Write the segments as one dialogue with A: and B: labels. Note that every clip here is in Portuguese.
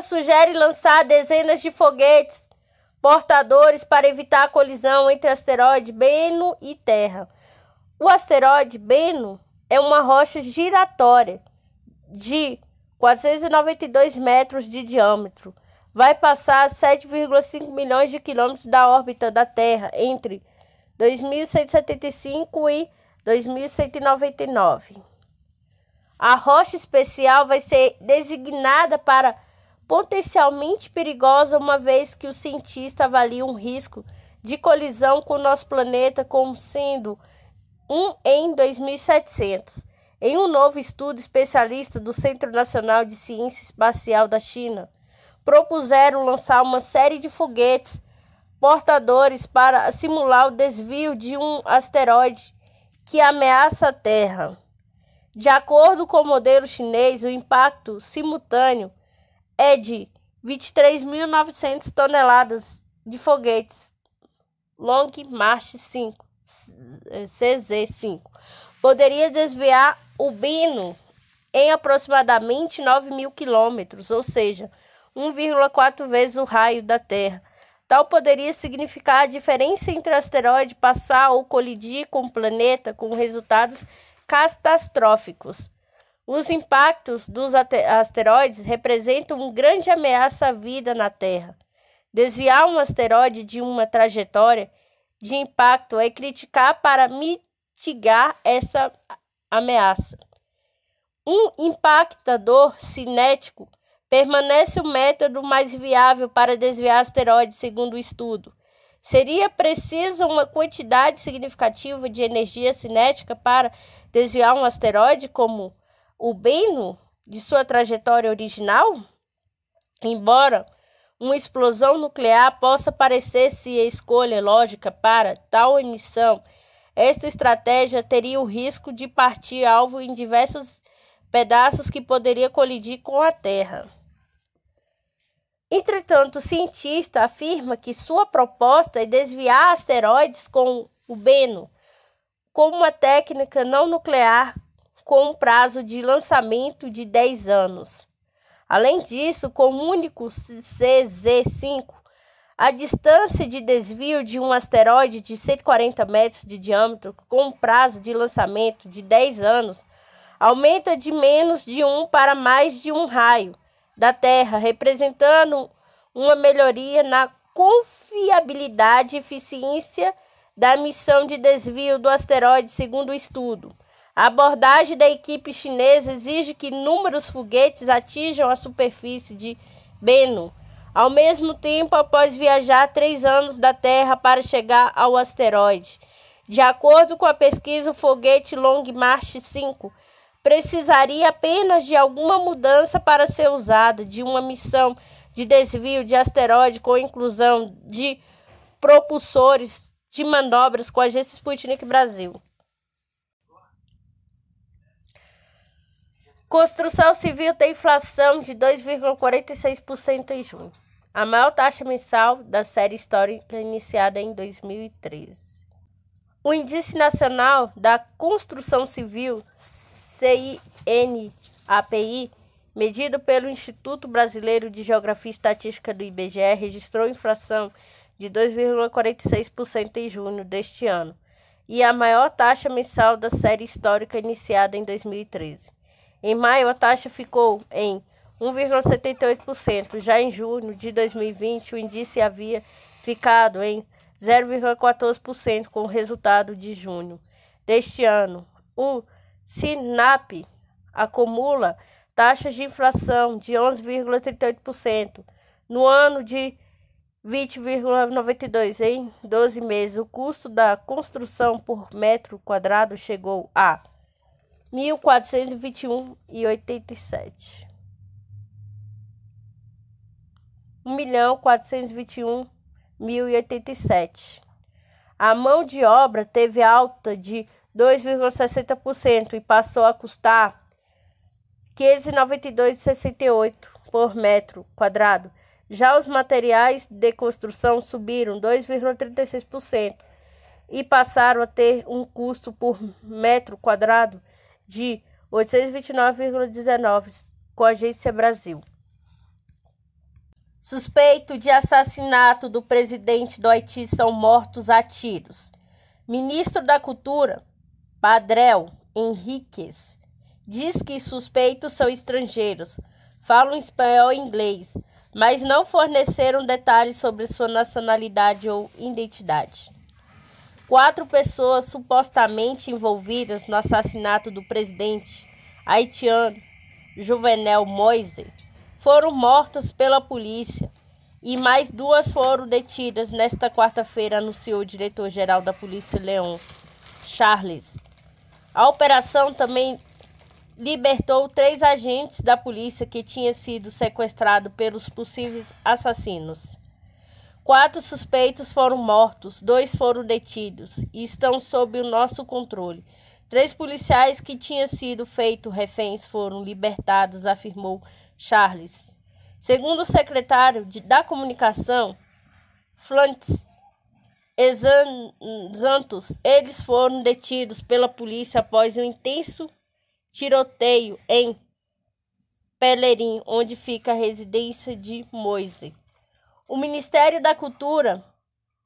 A: sugere lançar dezenas de foguetes portadores para evitar a colisão entre asteroide Bennu e Terra. O asteroide Bennu é uma rocha giratória de 492 metros de diâmetro. Vai passar 7,5 milhões de quilômetros da órbita da Terra entre 2175 e 2199. A rocha especial vai ser designada para potencialmente perigosa, uma vez que os cientistas avaliam um risco de colisão com o nosso planeta como sendo 1 em 2700. Em um novo estudo, especialistas do Centro Nacional de Ciência Espacial da China propuseram lançar uma série de foguetes portadores para simular o desvio de um asteroide que ameaça a Terra. De acordo com o modelo chinês, o impacto simultâneo é de 23.900 toneladas de foguetes Long March 5, CZ-5. Poderia desviar o Bennu em aproximadamente 9.000 quilômetros, ou seja, 1,4 vezes o raio da Terra. Tal poderia significar a diferença entre o asteroide passar ou colidir com o planeta, com resultados catastróficos. Os impactos dos asteroides representam uma grande ameaça à vida na Terra. Desviar um asteroide de uma trajetória de impacto é criticar para mitigar essa ameaça. Um impactador cinético permanece o método mais viável para desviar asteroides, segundo o estudo. Seria preciso uma quantidade significativa de energia cinética para desviar um asteroide como o Bennu de sua trajetória original? Embora uma explosão nuclear possa parecer-se a escolha lógica para tal emissão, esta estratégia teria o risco de partir alvo em diversos pedaços que poderia colidir com a Terra. Entretanto, o cientista afirma que sua proposta é desviar asteroides com o Bennu com uma técnica não nuclear com um prazo de lançamento de 10 anos. Além disso, com o único CZ-5, a distância de desvio de um asteroide de 140 metros de diâmetro com um prazo de lançamento de 10 anos aumenta de menos de 1 para mais de 1 raio da Terra, representando uma melhoria na confiabilidade e eficiência da missão de desvio do asteroide, segundo o estudo. A abordagem da equipe chinesa exige que inúmeros foguetes atinjam a superfície de Bennu, ao mesmo tempo após viajar 3 anos da Terra para chegar ao asteroide. De acordo com a pesquisa, o foguete Long March 5 precisaria apenas de alguma mudança para ser usada de uma missão de desvio de asteroide com inclusão de propulsores de manobras com a agência Sputnik Brasil. Construção civil tem inflação de 2,46% em junho, a maior taxa mensal da série histórica iniciada em 2013. O Índice Nacional da Construção Civil, CINAPI, medido pelo Instituto Brasileiro de Geografia e Estatística do IBGE, registrou inflação de 2,46% em junho deste ano, e a maior taxa mensal da série histórica iniciada em 2013. Em maio, a taxa ficou em 1,78%. Já em junho de 2020, o índice havia ficado em 0,14% com o resultado de junho deste ano. O SINAP acumula taxas de inflação de 11,38%. No ano de 20,92, em 12 meses, o custo da construção por metro quadrado chegou a 1.421,87. 1.421.087. A mão de obra teve alta de 2,60% e passou a custar R$ 592,68 por metro quadrado. Já os materiais de construção subiram 2,36% e passaram a ter um custo por metro quadrado de R$ 829,19 com a Agência Brasil. Suspeito de assassinato do presidente do Haiti são mortos a tiros. Ministro da Cultura, Badrel Henriques, diz que suspeitos são estrangeiros, falam espanhol e inglês, mas não forneceram detalhes sobre sua nacionalidade ou identidade. 4 pessoas supostamente envolvidas no assassinato do presidente haitiano Jovenel Moïse foram mortas pela polícia e mais 2 foram detidas nesta quarta-feira, anunciou o diretor-geral da Polícia, Leon Charles. A operação também libertou 3 agentes da polícia que tinham sido sequestrados pelos possíveis assassinos. 4 suspeitos foram mortos, 2 foram detidos e estão sob o nosso controle. 3 policiais que tinham sido feitos reféns foram libertados, afirmou Charles. Segundo o secretário da Comunicação, Francis Santos, eles foram detidos pela polícia após um intenso tiroteio em Pelerim, onde fica a residência de Moïse. O Ministério da Cultura,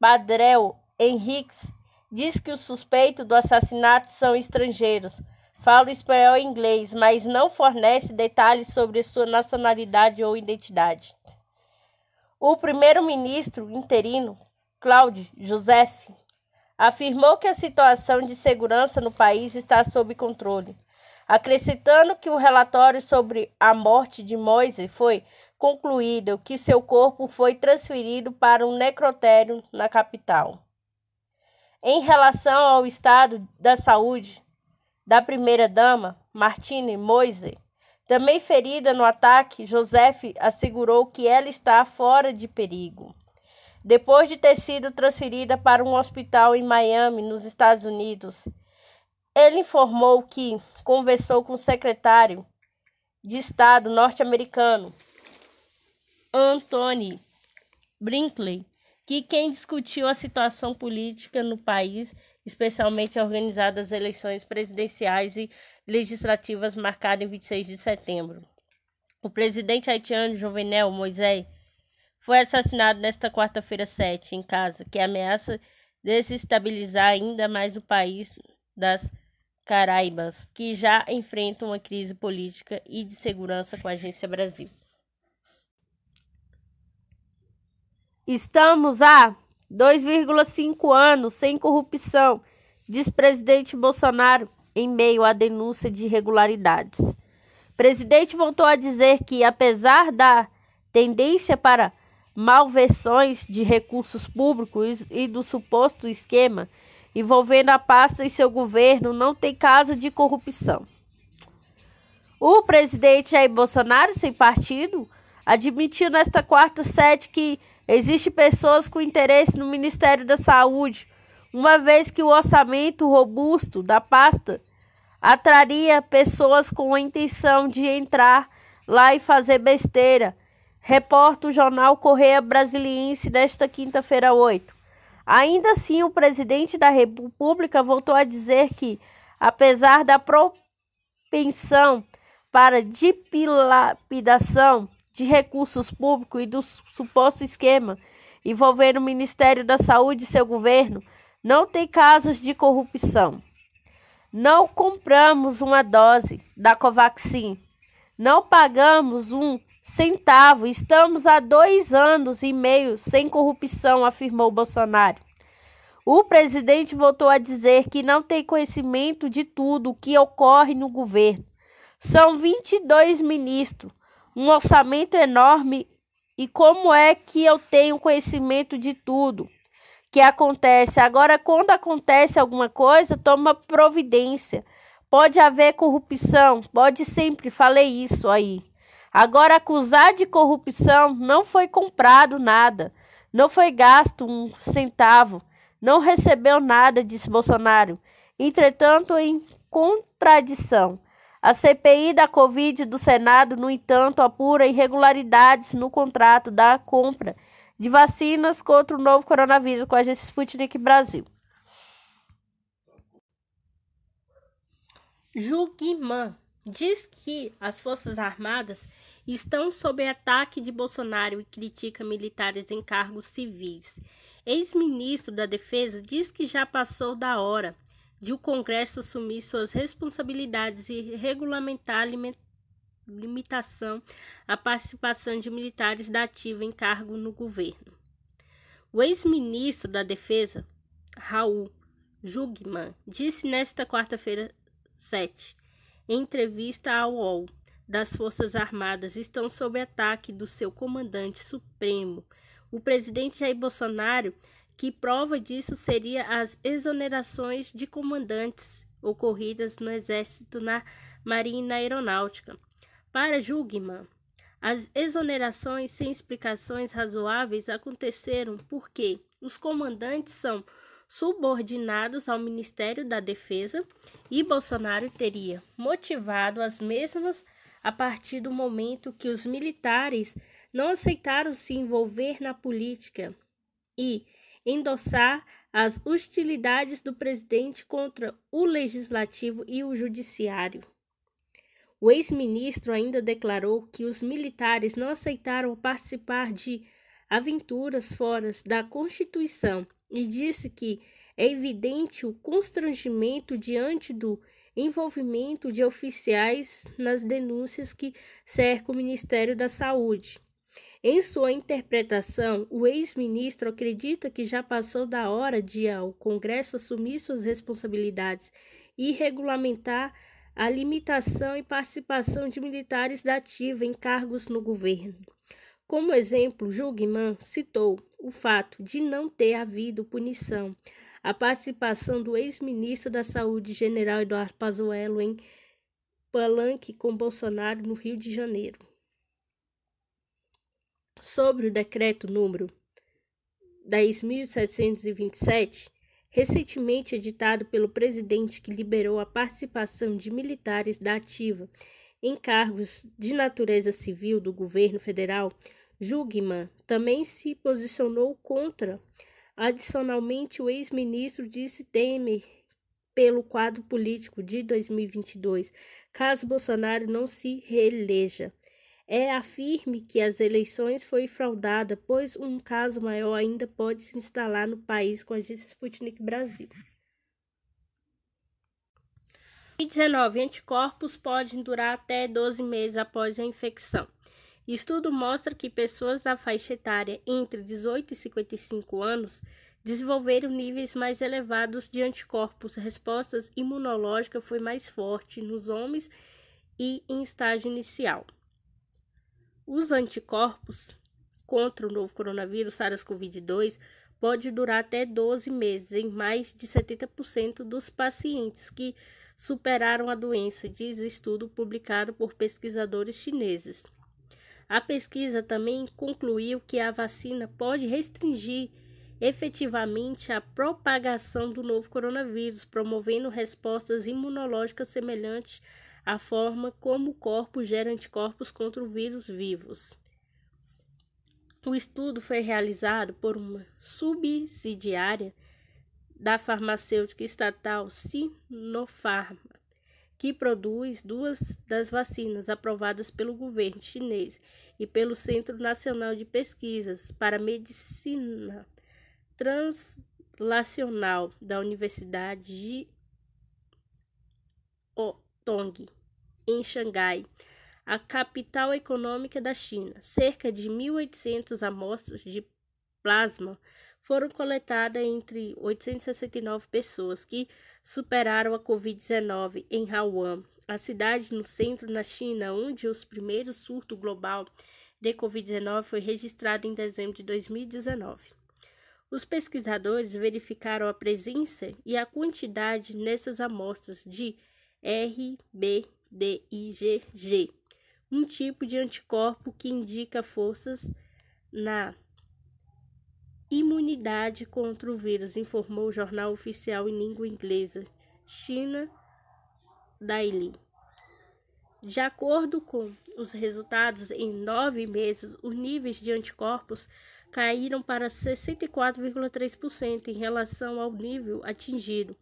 A: Badrel Henriques, diz que os suspeitos do assassinato são estrangeiros, falam espanhol e inglês, mas não fornece detalhes sobre sua nacionalidade ou identidade. O primeiro-ministro interino, Claude Joseph, afirmou que a situação de segurança no país está sob controle, acrescentando que o relatório sobre a morte de Moïse foi concluído, que seu corpo foi transferido para um necrotério na capital. Em relação ao estado da saúde da primeira-dama, Martine Moïse, também ferida no ataque, Joseph assegurou que ela está fora de perigo. Depois de ter sido transferida para um hospital em Miami, nos Estados Unidos, ele informou que conversou com o secretário de Estado norte-americano, Antony Blinken, quem discutiu a situação política no país, especialmente a organizada das eleições presidenciais e legislativas marcadas em 26 de setembro. O presidente haitiano Jovenel Moïse foi assassinado nesta quarta-feira 7 em casa, que ameaça desestabilizar ainda mais o país das Caraíbas, que já enfrenta uma crise política e de segurança com a Agência Brasil. Estamos há 2,5 anos sem corrupção, diz presidente Bolsonaro em meio à denúncia de irregularidades. O presidente voltou a dizer que, apesar da tendência para malversões de recursos públicos e do suposto esquema envolvendo a pasta e seu governo, não tem caso de corrupção. O presidente Jair Bolsonaro, sem partido, admitiu nesta quarta-feira que existem pessoas com interesse no Ministério da Saúde, uma vez que o orçamento robusto da pasta atraria pessoas com a intenção de entrar lá e fazer besteira, reporta o jornal Correio Brasiliense desta quinta-feira 8. Ainda assim, o presidente da República voltou a dizer que, apesar da propensão para dilapidação de recursos públicos e do suposto esquema envolvendo o Ministério da Saúde e seu governo, não tem casos de corrupção. Não compramos uma dose da Covaxin, não pagamos um centavo, estamos há 2 anos e meio sem corrupção, afirmou Bolsonaro. O presidente voltou a dizer que não tem conhecimento de tudo o que ocorre no governo. São 22 ministros, um orçamento enorme, e como é que eu tenho conhecimento de tudo que acontece? Agora, quando acontece alguma coisa, toma providência. Pode haver corrupção, pode, sempre falei isso aí. Agora, acusar de corrupção, não foi comprado nada, não foi gasto um centavo, não recebeu nada, disse Bolsonaro. Entretanto, em contradição, a CPI da Covid do Senado, no entanto, apura irregularidades no contrato da compra de vacinas contra o novo coronavírus com a agência Sputnik Brasil. Ju Guimã diz que as Forças Armadas estão sob ataque de Bolsonaro e critica militares em cargos civis. Ex-ministro da Defesa diz que já passou da hora de o Congresso assumir suas responsabilidades e regulamentar a limitação à participação de militares da ativa em cargo no governo. O ex-ministro da Defesa, Raul Jungmann, disse nesta quarta-feira 7, em entrevista ao UOL, das Forças Armadas estão sob ataque do seu comandante supremo, o presidente Jair Bolsonaro, que prova disso seria as exonerações de comandantes ocorridas no Exército, na Marinha e na Aeronáutica. Para Jungmann, as exonerações sem explicações razoáveis aconteceram porque os comandantes são subordinados ao Ministério da Defesa e Bolsonaro teria motivado as mesmas a partir do momento que os militares não aceitaram se envolver na política e endossar as hostilidades do presidente contra o legislativo e o judiciário. O ex-ministro ainda declarou que os militares não aceitaram participar de aventuras fora da Constituição e disse que é evidente o constrangimento diante do envolvimento de oficiais nas denúncias que cercam o Ministério da Saúde. Em sua interpretação, o ex-ministro acredita que já passou da hora de o Congresso assumir suas responsabilidades e regulamentar a limitação e participação de militares da ativa em cargos no governo. Como exemplo, Jungmann citou o fato de não ter havido punição à participação do ex-ministro da Saúde, general Eduardo Pazuello, em palanque com Bolsonaro no Rio de Janeiro. Sobre o decreto número 10.727, recentemente editado pelo presidente que liberou a participação de militares da ativa em cargos de natureza civil do governo federal, Jungmann também se posicionou contra. Adicionalmente, o ex-ministro disse temer pelo quadro político de 2022, caso Bolsonaro não se reeleja. Afirme que as eleições foi fraudada, pois um caso maior ainda pode se instalar no país, com a agência Sputnik Brasil. Covid-19. Anticorpos podem durar até 12 meses após a infecção. Estudo mostra que pessoas da faixa etária entre 18 e 55 anos desenvolveram níveis mais elevados de anticorpos. A resposta imunológica foi mais forte nos homens e em estágio inicial. Os anticorpos contra o novo coronavírus SARS-CoV-2 pode durar até 12 meses em mais de 70% dos pacientes que superaram a doença, diz estudo publicado por pesquisadores chineses. A pesquisa também concluiu que a vacina pode restringir efetivamente a propagação do novo coronavírus, promovendo respostas imunológicas semelhantes à forma como o corpo gera anticorpos contra o vírus vivos. O estudo foi realizado por uma subsidiária da farmacêutica estatal Sinopharm, que produz 2 das vacinas aprovadas pelo governo chinês e pelo Centro Nacional de Pesquisas para Medicina Translacional da Universidade de Tong, em Xangai, a capital econômica da China. Cerca de 1.800 amostras de plasma foram coletadas entre 869 pessoas que superaram a Covid-19 em Wuhan, a cidade no centro na China, onde o primeiro surto global de Covid-19 foi registrado em dezembro de 2019. Os pesquisadores verificaram a presença e a quantidade nessas amostras de RBD-IgG, um tipo de anticorpo que indica forças na imunidade contra o vírus, informou o jornal oficial em língua inglesa China Daily. De acordo com os resultados, em 9 meses, os níveis de anticorpos caíram para 64,3% em relação ao nível atingido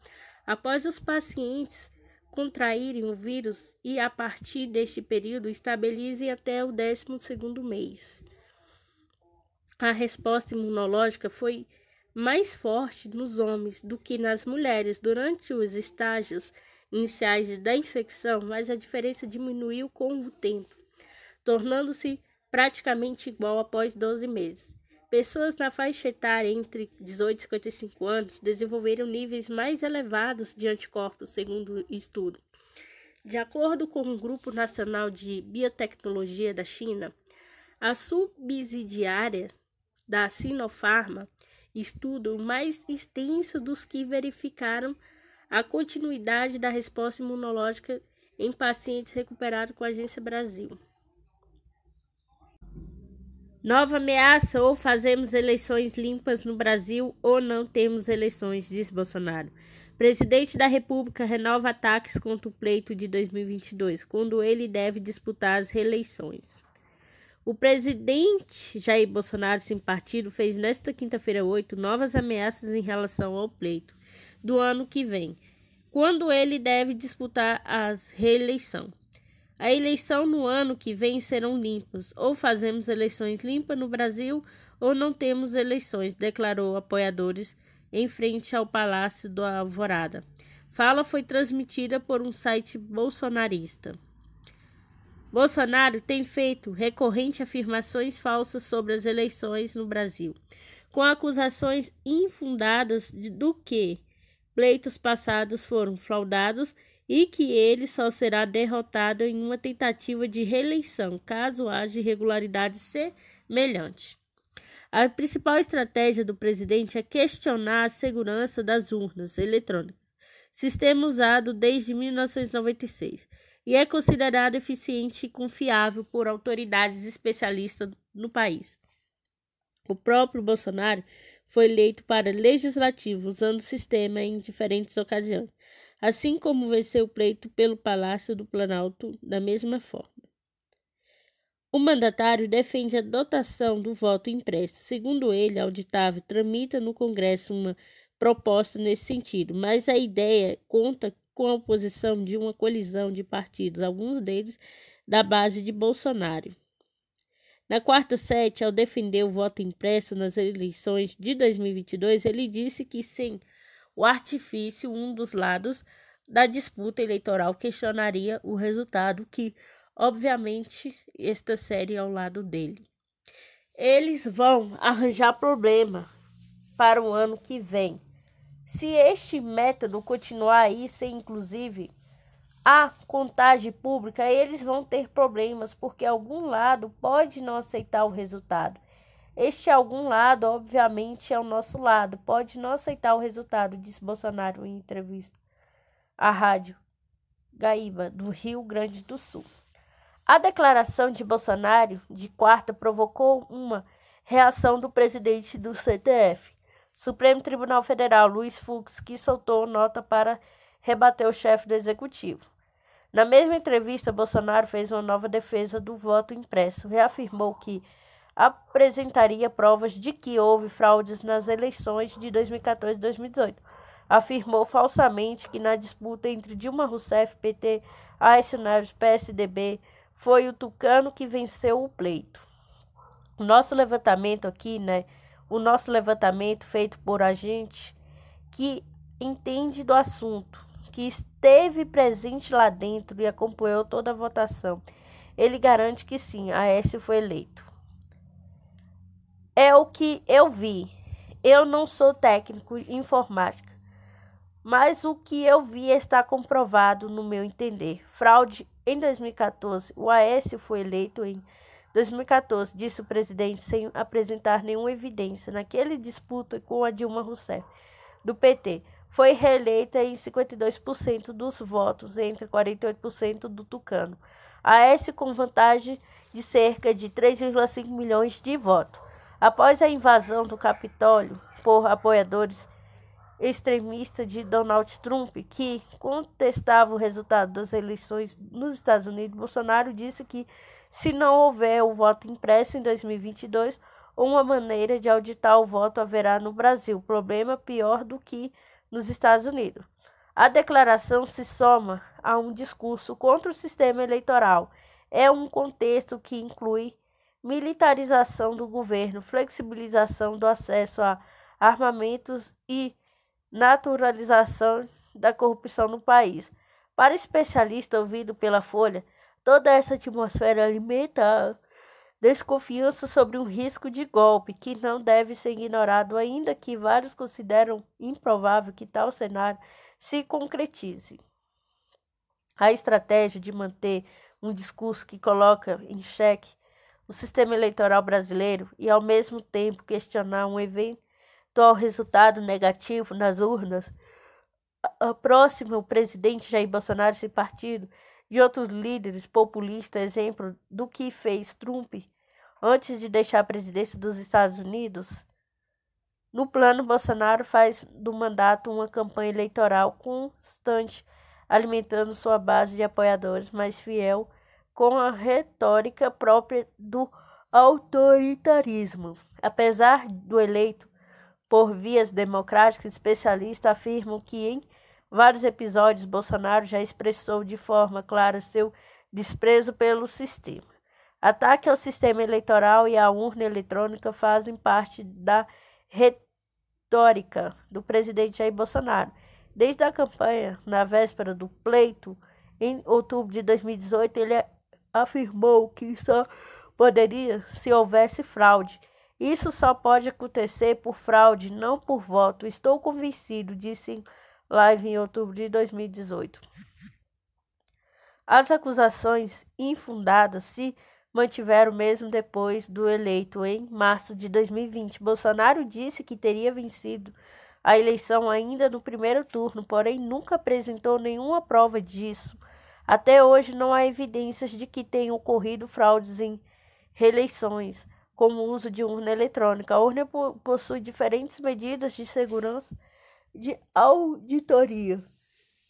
A: após os pacientes contraírem o vírus e, a partir deste período, estabilizem até o 12º mês. A resposta imunológica foi mais forte nos homens do que nas mulheres durante os estágios iniciais da infecção, mas a diferença diminuiu com o tempo, tornando-se praticamente igual após 12 meses. Pessoas na faixa etária entre 18 e 55 anos desenvolveram níveis mais elevados de anticorpos, segundo o estudo. De acordo com o Grupo Nacional de Biotecnologia da China, a subsidiária da Sinopharm, estudo mais extenso dos que verificaram a continuidade da resposta imunológica em pacientes recuperados com a Agência Brasil. Nova ameaça: ou fazemos eleições limpas no Brasil ou não temos eleições, diz Bolsonaro. Presidente da República renova ataques contra o pleito de 2022, quando ele deve disputar as reeleições. O presidente Jair Bolsonaro, sem partido, fez nesta quinta-feira 8 novas ameaças em relação ao pleito do ano que vem, quando ele deve disputar a reeleição. A eleição no ano que vem serão limpas. Ou fazemos eleições limpas no Brasil ou não temos eleições, declarou apoiadores em frente ao Palácio do Alvorada. Fala foi transmitida por um site bolsonarista. Bolsonaro tem feito recorrentes afirmações falsas sobre as eleições no Brasil, com acusações infundadas do que pleitos passados foram fraudados e que ele só será derrotado em uma tentativa de reeleição, caso haja irregularidade semelhante. A principal estratégia do presidente é questionar a segurança das urnas eletrônicas, sistema usado desde 1996, e é considerado eficiente e confiável por autoridades especialistas no país. O próprio Bolsonaro foi eleito para legislativo usando o sistema em diferentes ocasiões, assim como venceu o pleito pelo Palácio do Planalto da mesma forma. O mandatário defende a adotação do voto impresso. Segundo ele, a auditável tramita no Congresso uma proposta nesse sentido, mas a ideia conta com a oposição de uma colisão de partidos, alguns deles da base de Bolsonaro. Na quarta sete, ao defender o voto impresso nas eleições de 2022, ele disse que, sem o artifício, um dos lados da disputa eleitoral questionaria o resultado, que, obviamente, está sério ao lado dele. Eles vão arranjar problema para o ano que vem. Se este método continuar aí, sem inclusive a contagem pública, eles vão ter problemas, porque algum lado pode não aceitar o resultado. Este algum lado, obviamente, é o nosso lado, pode não aceitar o resultado, disse Bolsonaro em entrevista à Rádio Guaíba, do Rio Grande do Sul. A declaração de Bolsonaro de quarta provocou uma reação do presidente do STF, Supremo Tribunal Federal, Luiz Fux, que soltou nota para rebater o chefe do executivo. Na mesma entrevista, Bolsonaro fez uma nova defesa do voto impresso, reafirmou que apresentaria provas de que houve fraudes nas eleições de 2014 e 2018. Afirmou falsamente que na disputa entre Dilma Rousseff, PT, Aécio Neves, PSDB, foi o Tucano que venceu o pleito. O nosso levantamento aqui, o nosso levantamento feito por agente que entende do assunto, que esteve presente lá dentro e acompanhou toda a votação, ele garante que sim, Aécio foi eleito. É o que eu vi. Eu não sou técnico em informática, mas o que eu vi está comprovado no meu entender. Fraude em 2014. O Aécio foi eleito em 2014, disse o presidente, sem apresentar nenhuma evidência. Naquela disputa com a Dilma Rousseff, do PT, foi reeleita em 52% dos votos, entre 48% do Tucano. Aécio com vantagem de cerca de 3,5 milhões de votos. Após a invasão do Capitólio por apoiadores extremistas de Donald Trump, que contestavam o resultado das eleições nos Estados Unidos, Bolsonaro disse que, se não houver o voto impresso em 2022, uma maneira de auditar o voto haverá no Brasil, problema pior do que nos Estados Unidos. A declaração se soma a um discurso contra o sistema eleitoral. É um contexto que inclui militarização do governo, flexibilização do acesso a armamentos e naturalização da corrupção no país. Para especialista ouvido pela Folha, toda essa atmosfera alimenta a desconfiança sobre um risco de golpe que não deve ser ignorado, ainda que vários consideram improvável que tal cenário se concretize. A estratégia de manter um discurso que coloca em xeque o sistema eleitoral brasileiro e, ao mesmo tempo, questionar um eventual resultado negativo nas urnas aproxima o presidente Jair Bolsonaro e seu partido de outros líderes populistas, exemplo do que fez Trump antes de deixar a presidência dos Estados Unidos. No plano, Bolsonaro faz do mandato uma campanha eleitoral constante, alimentando sua base de apoiadores mais fiel com a retórica própria do autoritarismo. Apesar do eleito por vias democráticas, especialistas afirmam que em vários episódios Bolsonaro já expressou de forma clara seu desprezo pelo sistema. Ataque ao sistema eleitoral e à urna eletrônica fazem parte da retórica do presidente Jair Bolsonaro. Desde a campanha, na véspera do pleito, em outubro de 2018, ele afirmou que só poderia se houvesse fraude. Isso só pode acontecer por fraude, não por voto. Estou convencido, disse em live em outubro de 2018. As acusações infundadas se mantiveram mesmo depois do eleito em março de 2020. Bolsonaro disse que teria vencido a eleição ainda no primeiro turno, porém nunca apresentou nenhuma prova disso. Até hoje não há evidências de que tenham ocorrido fraudes em reeleições, como o uso de urna eletrônica. A urna possui diferentes medidas de segurança de auditoria.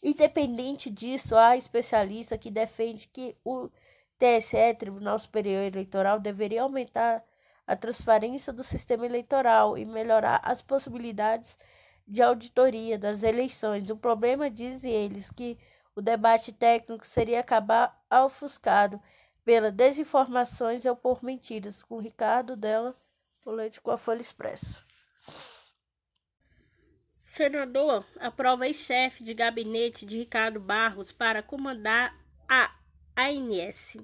A: Independente disso, há especialista que defende que o TSE, Tribunal Superior Eleitoral, deveria aumentar a transparência do sistema eleitoral e melhorar as possibilidades de auditoria das eleições. O problema, dizem eles, que o debate técnico seria acabar ofuscado pelas desinformações ou por mentiras. Com Ricardo Della, político a Folha Expresso. Senador aprova ex-chefe de gabinete de Ricardo Barros para comandar a ANS.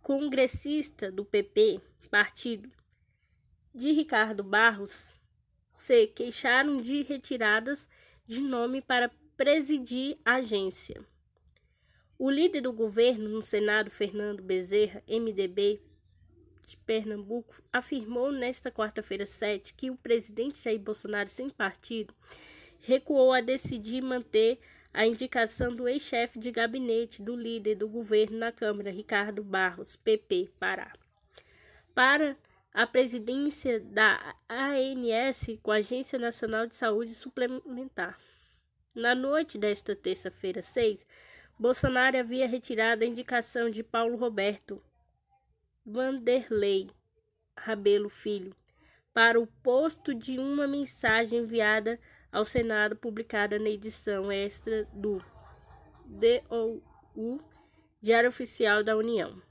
A: Congressista do PP, partido de Ricardo Barros, se queixaram de retiradas de nome para presidir a agência. O líder do governo no Senado, Fernando Bezerra, MDB de Pernambuco, afirmou nesta quarta-feira 7 que o presidente Jair Bolsonaro, sem partido, recuou a decidir manter a indicação do ex-chefe de gabinete do líder do governo na Câmara, Ricardo Barros, PP, Pará, para a presidência da ANS com a Agência Nacional de Saúde Suplementar. Na noite desta terça-feira 6, Bolsonaro havia retirado a indicação de Paulo Roberto Vanderlei Rabelo Filho para o posto de uma mensagem enviada ao Senado, publicada na edição extra do DOU, Diário Oficial da União.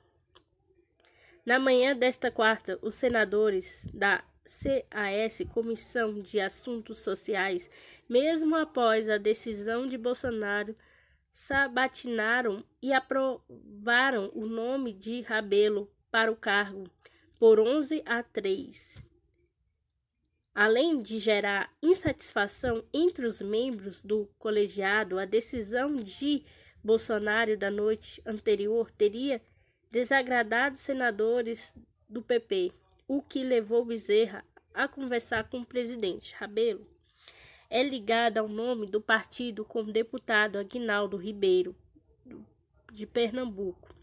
A: Na manhã desta quarta, os senadores da CAS, Comissão de Assuntos Sociais, mesmo após a decisão de Bolsonaro, sabatinaram e aprovaram o nome de Rabelo para o cargo por 11-3. Além de gerar insatisfação entre os membros do colegiado, a decisão de Bolsonaro da noite anterior teria desagradado senadores do PP, o que levou Bezerra a conversar com o presidente. Rabelo é ligado ao nome do partido com o deputado Aguinaldo Ribeiro, de Pernambuco,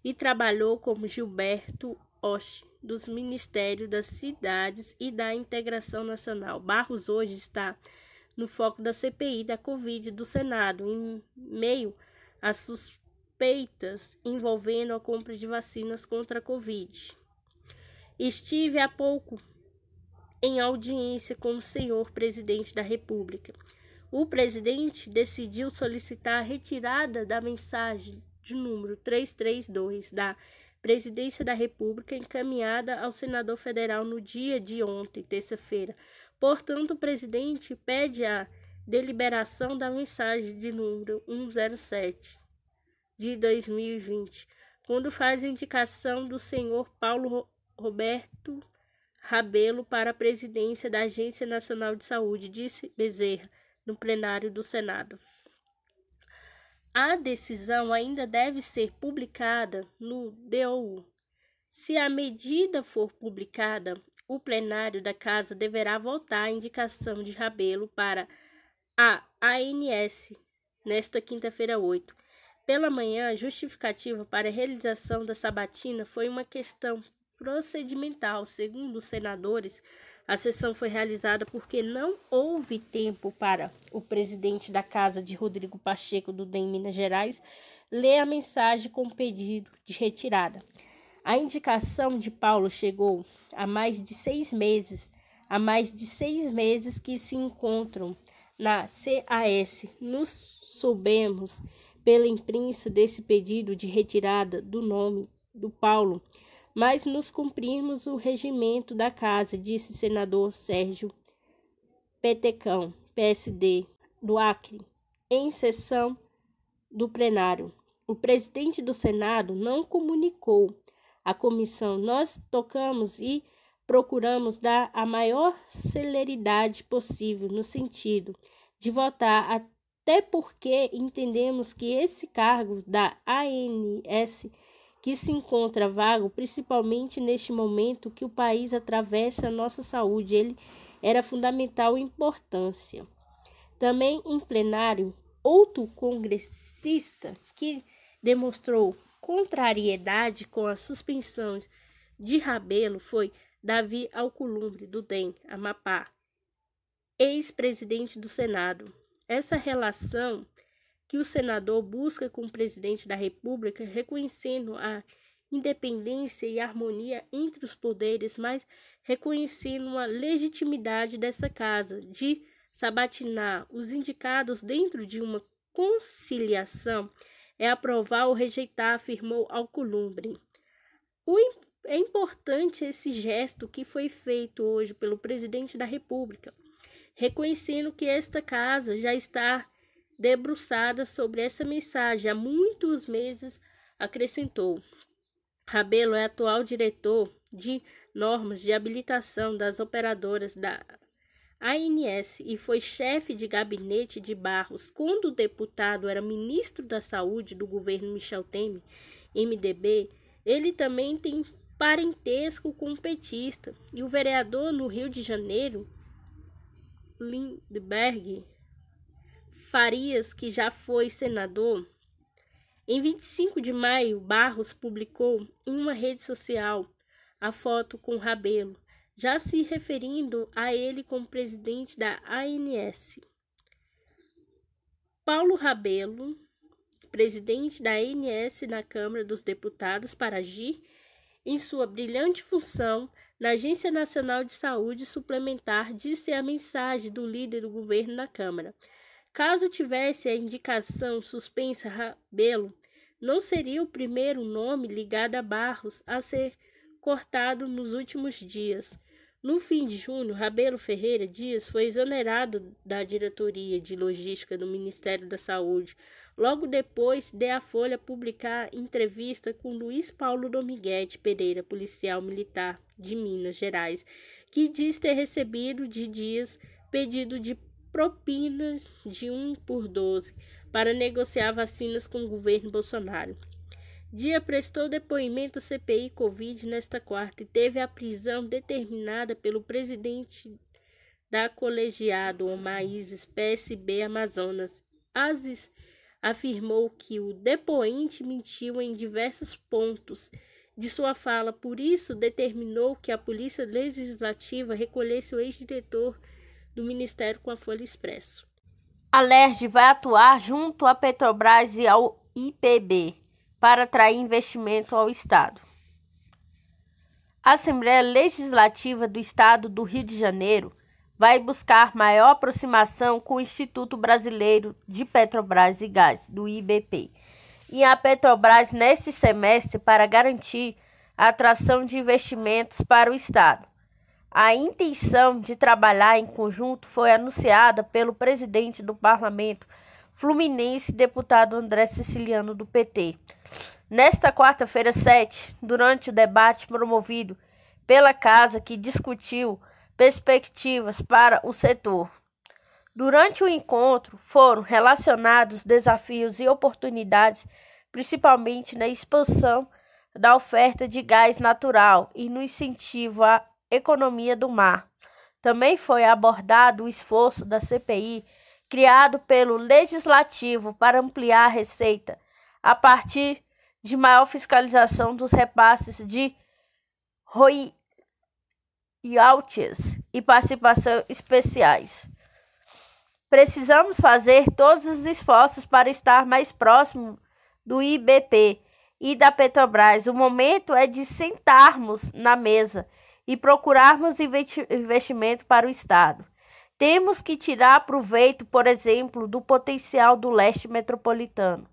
A: e trabalhou como Gilberto Osh, dos Ministérios das Cidades e da Integração Nacional. Barros hoje está no foco da CPI da Covid do Senado, em meio a suspeitas envolvendo a compra de vacinas contra a Covid. Estive há pouco em audiência com o senhor presidente da República. o presidente decidiu solicitar a retirada da mensagem de número 332 da Presidência da República encaminhada ao senador federal no dia de ontem, terça-feira. Portanto, o presidente pede a deliberação da mensagem de número 107 de 2020, quando faz a indicação do senhor Paulo Roberto Rabelo para a presidência da Agência Nacional de Saúde, disse Bezerra no plenário do Senado. A decisão ainda deve ser publicada no DOU. Se a medida for publicada, o plenário da Casa deverá votar a indicação de Rabelo para a ANS nesta quinta-feira 8. Pela manhã, a justificativa para a realização da sabatina foi uma questão procedimental. Segundo os senadores, a sessão foi realizada porque não houve tempo para o presidente da Casa de Rodrigo Pacheco, do DEM Minas Gerais, ler a mensagem com pedido de retirada. A indicação de Paulo chegou há mais de 6 meses, que se encontram na CAS. Nos soubemos pela imprensa desse pedido de retirada do nome do Paulo, mas nos cumprimos o regimento da Casa, disse senador Sérgio Petecão, PSD, do Acre, em sessão do plenário. O presidente do Senado não comunicou à comissão. Nós tocamos e procuramos dar a maior celeridade possível no sentido de votar, até porque entendemos que esse cargo da ANS que se encontra vago, principalmente neste momento que o país atravessa a nossa saúde, ele era fundamental importância. Também em plenário, outro congressista que demonstrou contrariedade com as suspensões de Rabelo foi Davi Alcolumbre, do DEM, Amapá, ex-presidente do Senado. Essa relação que o senador busca com o presidente da República, reconhecendo a independência e harmonia entre os poderes, mas reconhecendo a legitimidade dessa casa de sabatinar os indicados dentro de uma conciliação, é aprovar ou rejeitar, afirmou Alcolumbre. É importante esse gesto que foi feito hoje pelo presidente da República, reconhecendo que esta casa já está debruçada sobre essa mensagem há muitos meses, acrescentou. Rabelo é atual diretor de normas de habilitação das operadoras da ANS e foi chefe de gabinete de Barros quando o deputado era ministro da Saúde do governo Michel Temer, MDB. Ele também tem parentesco com o petista e o vereador no Rio de Janeiro, Lindbergh Farias, que já foi senador. Em 25 de maio, Barros publicou em uma rede social a foto com Rabelo, já se referindo a ele como presidente da ANS. Paulo Rabelo, presidente da ANS na Câmara dos Deputados, para agir em sua brilhante função na Agência Nacional de Saúde Suplementar, disse a mensagem do líder do governo na Câmara. Caso tivesse a indicação suspensa, Rabelo não seria o primeiro nome ligado a Barros a ser cortado nos últimos dias. No fim de junho, Rabelo Ferreira Dias foi exonerado da diretoria de logística do Ministério da Saúde, logo depois de a Folha publicar entrevista com Luiz Paulo Dominguete Pereira, policial militar de Minas Gerais, que diz ter recebido de Dias pedido de propinas de 1 por 12 para negociar vacinas com o governo Bolsonaro. Dia prestou depoimento à CPI Covid nesta quarta e teve a prisão determinada pelo presidente da colegiado Omar Isis, PSB Amazonas. Aziz afirmou que o depoente mentiu em diversos pontos de sua fala, por isso determinou que a Polícia Legislativa recolhesse o ex-diretor do Ministério com a Folha Expresso. A LERJ vai atuar junto à Petrobras e ao IPB para atrair investimento ao Estado. A Assembleia Legislativa do Estado do Rio de Janeiro vai buscar maior aproximação com o Instituto Brasileiro de Petrobras e Gás, do IBP, e a Petrobras neste semestre para garantir a atração de investimentos para o Estado. A intenção de trabalhar em conjunto foi anunciada pelo presidente do Parlamento Fluminense, deputado André Siciliano, do PT. Nesta quarta-feira 7, durante o debate promovido pela Casa, que discutiu perspectivas para o setor. Durante o encontro, foram relacionados desafios e oportunidades, principalmente na expansão da oferta de gás natural e no incentivo à economia do mar. Também foi abordado o esforço da CPI, criado pelo Legislativo para ampliar a receita, a partir de maior fiscalização dos repasses de royalties e participação especiais. Precisamos fazer todos os esforços para estar mais próximo do IBP e da Petrobras. O momento é de sentarmos na mesa e procurarmos investimento para o Estado. Temos que tirar proveito, por exemplo, do potencial do leste metropolitano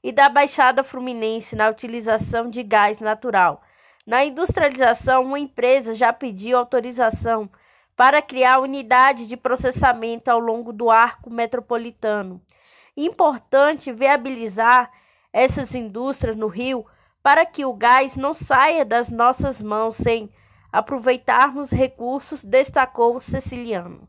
A: e da Baixada Fluminense na utilização de gás natural. Na industrialização, uma empresa já pediu autorização para criar unidade de processamento ao longo do arco metropolitano. Importante viabilizar essas indústrias no Rio para que o gás não saia das nossas mãos sem aproveitarmos recursos, destacou o Siciliano.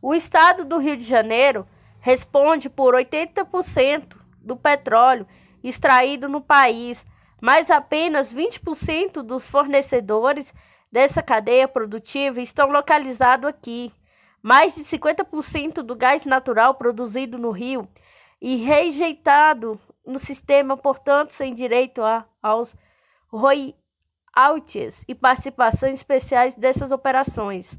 A: O estado do Rio de Janeiro responde por 80% do petróleo extraído no país, mas apenas 20% dos fornecedores dessa cadeia produtiva estão localizados aqui. Mais de 50% do gás natural produzido no Rio e rejeitado no sistema, portanto, sem direito aos royalties e participações especiais dessas operações.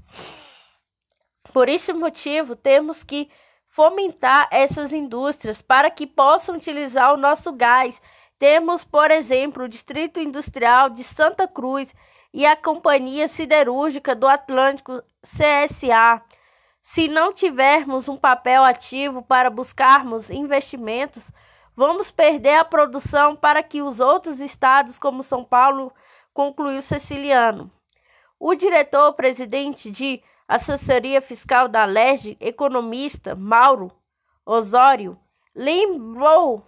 A: Por esse motivo, temos que fomentar essas indústrias para que possam utilizar o nosso gás. Temos, por exemplo, o Distrito Industrial de Santa Cruz e a Companhia Siderúrgica do Atlântico, CSA. Se não tivermos um papel ativo para buscarmos investimentos, vamos perder a produção para que os outros estados, como São Paulo, concluiu Siciliano. O diretor-presidente de Assessoria Fiscal da LERJ, economista Mauro Osório, lembrou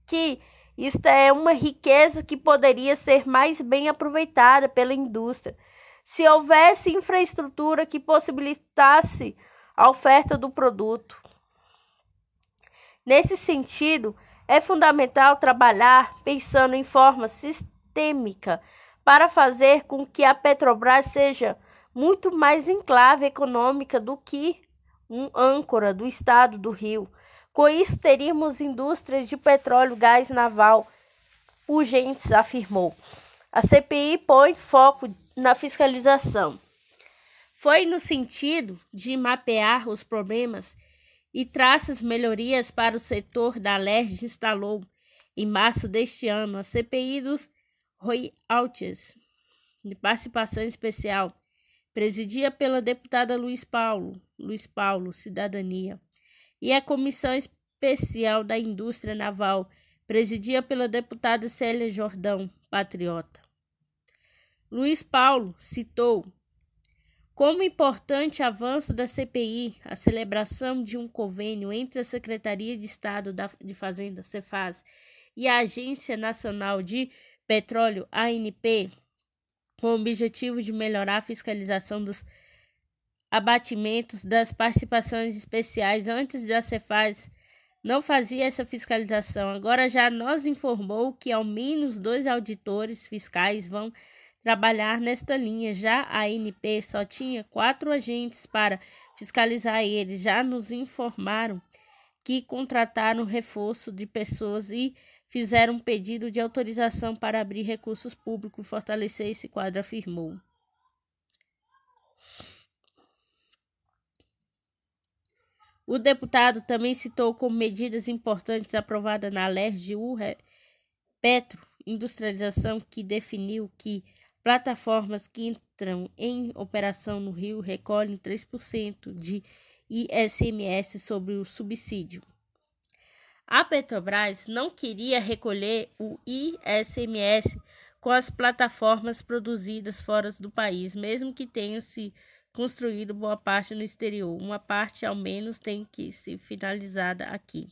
A: que esta é uma riqueza que poderia ser mais bem aproveitada pela indústria se houvesse infraestrutura que possibilitasse a oferta do produto. Nesse sentido, é fundamental trabalhar pensando em forma sistêmica para fazer com que a Petrobras seja muito mais enclave econômica do que um âncora do estado do Rio. Com isso, teríamos indústrias de petróleo e gás naval urgentes, afirmou. A CPI põe foco na fiscalização. Foi no sentido de mapear os problemas e traçar melhorias para o setor da LERJ, instalou em março deste ano a CPI dos royalties de participação especial, presidia pela deputada Luiz Paulo, Cidadania, e a Comissão Especial da Indústria Naval, presidia pela deputada Célia Jordão, Patriota. Luiz Paulo citou como importante avanço da CPI a celebração de um convênio entre a Secretaria de Estado de Fazenda, Cefaz, e a Agência Nacional de Petróleo, ANP, com o objetivo de melhorar a fiscalização dos abatimentos das participações especiais. Antes da Cefaz não fazia essa fiscalização. Agora já nos informou que ao menos 2 auditores fiscais vão trabalhar nesta linha. Já a ANP só tinha 4 agentes para fiscalizar eles. Já nos informaram que contrataram reforço de pessoas e fizeram um pedido de autorização para abrir recursos públicos e fortalecer esse quadro, afirmou. O deputado também citou como medidas importantes aprovadas na LERJ o Petro Industrialização, que definiu que Plataformas que entram em operação no Rio recolhem 3% de ICMS sobre o subsídio. A Petrobras não queria recolher o ICMS com as plataformas produzidas fora do país, mesmo que tenha se construído boa parte no exterior. Uma parte, ao menos, tem que ser finalizada aqui.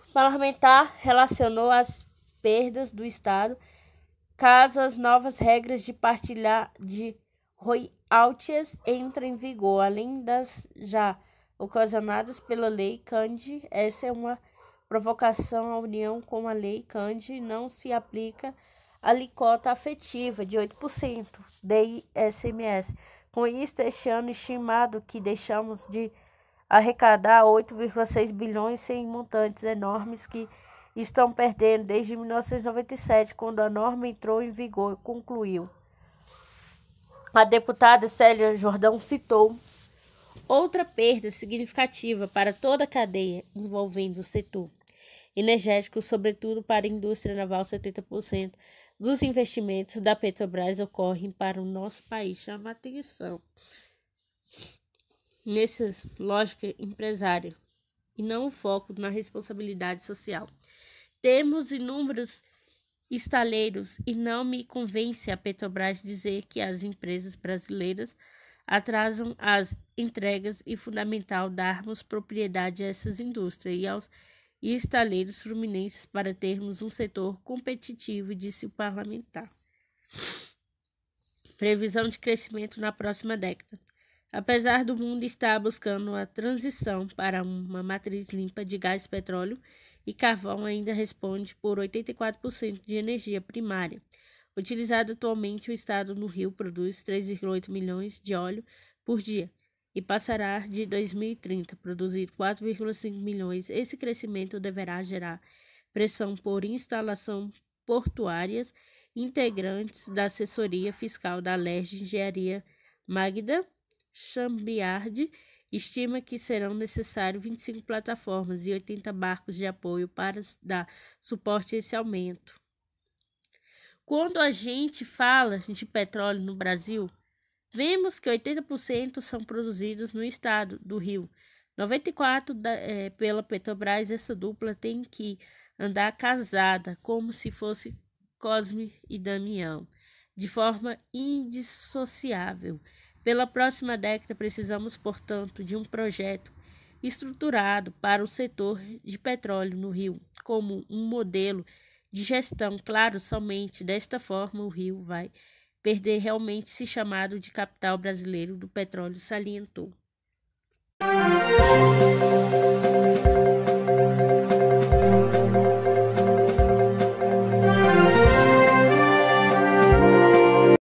A: O parlamentar relacionou as perdas do Estado caso as novas regras de partilhar de royalties entrem em vigor, além das já ocasionadas pela Lei Candy. Essa é uma provocação à União. Com a Lei Candy não se aplica a alíquota afetiva de 8% de ICMS. Com isso, este ano estimado que deixamos de arrecadar 8,6 bilhões sem montantes enormes que estão perdendo desde 1997, quando a norma entrou em vigor, concluiu. A deputada Célia Jordão citou outra perda significativa para toda a cadeia envolvendo o setor energético, sobretudo para a indústria naval. 70% dos investimentos da Petrobras ocorrem para o nosso país. Chama atenção nessa lógica empresária e não o foco na responsabilidade social. Temos inúmeros estaleiros e não me convence a Petrobras dizer que as empresas brasileiras atrasam as entregas e fundamental darmos propriedade a essas indústrias e aos estaleiros fluminenses para termos um setor competitivo, disse o parlamentar. Previsão de crescimento na próxima década. Apesar do mundo estar buscando a transição para uma matriz limpa de gás, petróleo e carvão, ainda responde por 84% de energia primária utilizada atualmente. O estado no Rio produz 3,8 milhões de óleo por dia e passará de 2030 a produzir 4,5 milhões. Esse crescimento deverá gerar pressão por instalação portuárias. Integrantes da assessoria fiscal da Alerj Engenharia, Magda Chambiard, estima que serão necessários 25 plataformas e 80 barcos de apoio para dar suporte a esse aumento. Quando a gente fala de petróleo no Brasil, vemos que 80% são produzidos no estado do Rio, 94% pela Petrobras. Essa dupla tem que andar casada, como se fosse Cosme e Damião, de forma indissociável. Pela próxima década, precisamos, portanto, de um projeto estruturado para o setor de petróleo no Rio, como um modelo de gestão. Claro, somente desta forma o Rio vai perder realmente esse chamado de capital brasileiro do petróleo, salientou.